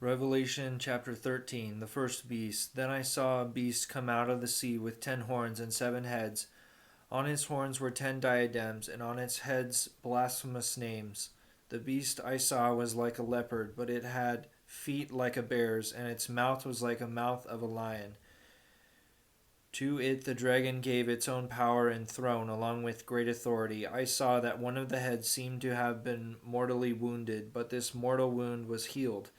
Revelation chapter 13, the first beast. Then I saw a beast come out of the sea with 10 horns and 7 heads. On its horns were 10 diadems, and on its heads blasphemous names. The beast I saw was like a leopard, but it had feet like a bear's, and its mouth was like a mouth of a lion. To it the dragon gave its own power and throne, along with great authority. I saw that one of the heads seemed to have been mortally wounded, but this mortal wound was healed.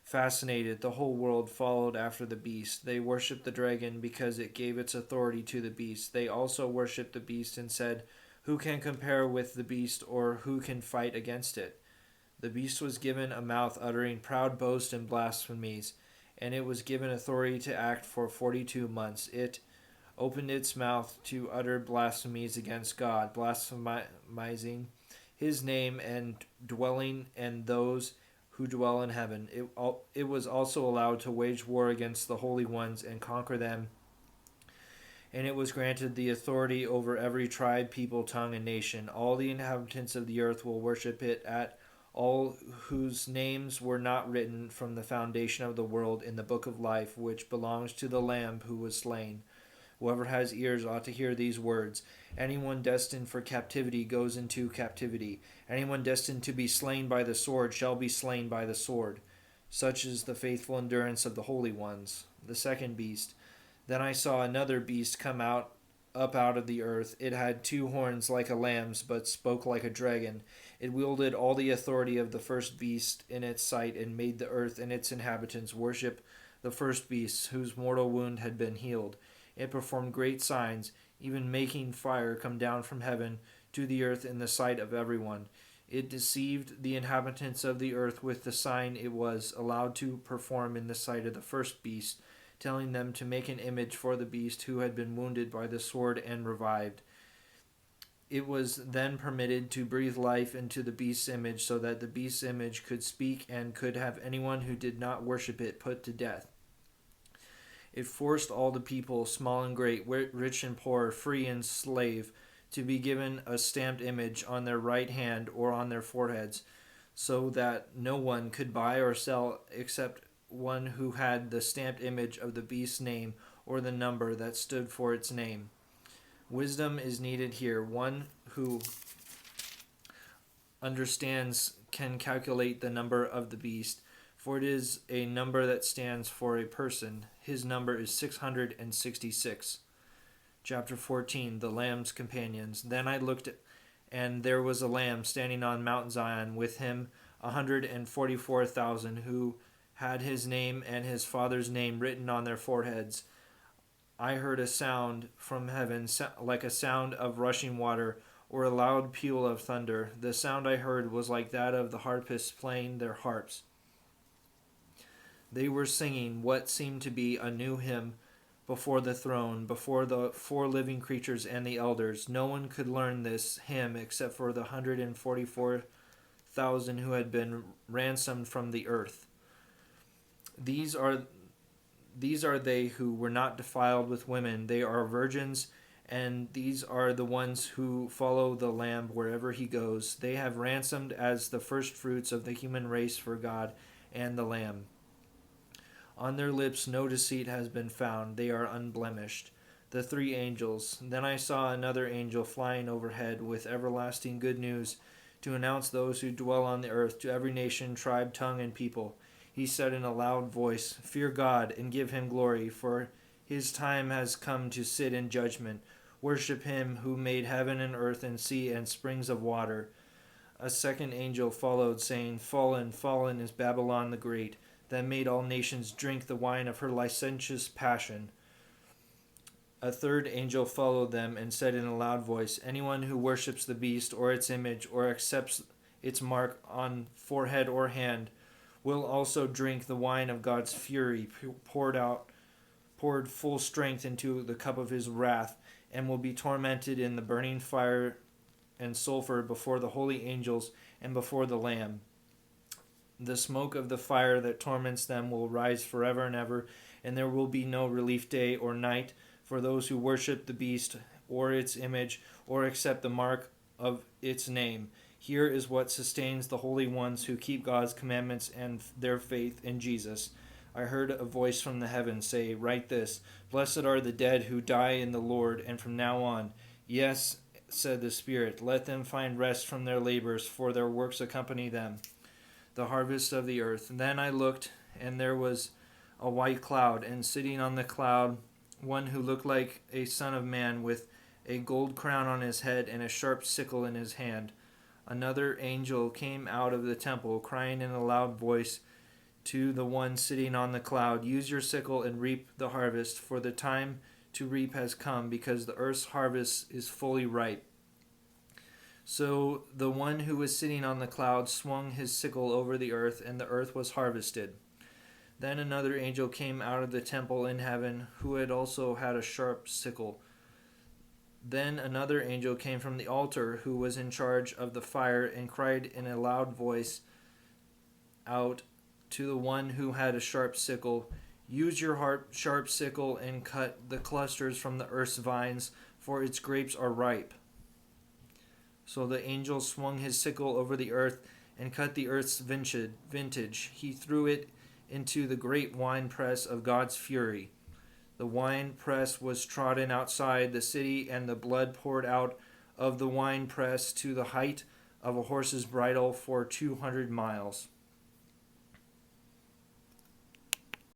Fascinated, the whole world followed after the beast. They worshipped the dragon because it gave its authority to the beast. They also worshipped the beast and said, "Who can compare with the beast, or who can fight against it?" The beast was given a mouth uttering proud boasts and blasphemies, and it was given authority to act for 42 months. It opened its mouth to utter blasphemies against God, blasphemizing his name and dwelling and those who dwell in heaven. It was also allowed to wage war against the holy ones and conquer them, and it was granted the authority over every tribe, people, tongue, and nation. All the inhabitants of the earth will worship it, at all whose names were not written from the foundation of the world in the book of life, which belongs to the Lamb who was slain. Whoever has ears ought to hear these words. Anyone destined for captivity goes into captivity. Anyone destined to be slain by the sword shall be slain by the sword. Such is the faithful endurance of the holy ones. The second beast. Then I saw another beast come up out of the earth. It had 2 horns like a lamb's, but spoke like a dragon. It wielded all the authority of the first beast in its sight, and made the earth and its inhabitants worship the first beast, whose mortal wound had been healed. It performed great signs, even making fire come down from heaven to the earth in the sight of everyone. It deceived the inhabitants of the earth with the sign it was allowed to perform in the sight of the first beast, telling them to make an image for the beast who had been wounded by the sword and revived. It was then permitted to breathe life into the beast's image, so that the beast's image could speak and could have anyone who did not worship it put to death. It forced all the people, small and great, rich and poor, free and slave, to be given a stamped image on their right hand or on their foreheads, so that no one could buy or sell except one who had the stamped image of the beast's name or the number that stood for its name. Wisdom is needed here. One who understands can calculate the number of the beast, for it is a number that stands for a person. His number is 666. Chapter 14, the Lamb's Companions. Then I looked, and there was a lamb standing on Mount Zion, with him 144,000, who had his name and his father's name written on their foreheads. I heard a sound from heaven, like a sound of rushing water, or a loud peal of thunder. The sound I heard was like that of the harpists playing their harps. They were singing what seemed to be a new hymn before the throne, before the 4 living creatures and the elders. No one could learn this hymn except for the 144,000 who had been ransomed from the earth. These are they who were not defiled with women. They are virgins, and these are the ones who follow the Lamb wherever he goes. They have ransomed as the first fruits of the human race for God and the Lamb. On their lips no deceit has been found. They are unblemished. The 3 angels. Then I saw another angel flying overhead with everlasting good news to announce those who dwell on the earth, to every nation, tribe, tongue, and people. He said in a loud voice, "Fear God and give him glory, for his time has come to sit in judgment. Worship him who made heaven and earth and sea and springs of water." A second angel followed, saying, "Fallen, fallen is Babylon the Great, that made all nations drink the wine of her licentious passion." A third angel followed them and said in a loud voice, "Anyone who worships the beast or its image or accepts its mark on forehead or hand will also drink the wine of God's fury, poured full strength into the cup of his wrath, and will be tormented in the burning fire and sulfur before the holy angels and before the Lamb. The smoke of the fire that torments them will rise forever and ever, and there will be no relief day or night for those who worship the beast or its image or accept the mark of its name. Here is what sustains the holy ones who keep God's commandments and their faith in Jesus. I heard a voice from the heavens say, "Write this: Blessed are the dead who die in the Lord, and from now on." Yes, said the Spirit, let them find rest from their labors, for their works accompany them, the harvest of the earth. And then I looked, and there was a white cloud, and sitting on the cloud, one who looked like a son of man, with a gold crown on his head and a sharp sickle in his hand. Another angel came out of the temple, crying in a loud voice to the one sitting on the cloud, "Use your sickle and reap the harvest, for the time to reap has come, because the earth's harvest is fully ripe." So the one who was sitting on the cloud swung his sickle over the earth, and the earth was harvested. Then another angel came out of the temple in heaven, who had also had a sharp sickle. Then another angel came from the altar, who was in charge of the fire, and cried in a loud voice out to the one who had a sharp sickle, "Use your sharp sickle and cut the clusters from the earth's vines, for its grapes are ripe." So the angel swung his sickle over the earth and cut the earth's vintage. He threw it into the great winepress of God's fury. The winepress was trodden outside the city, and the blood poured out of the winepress to the height of a horse's bridle for 200 miles.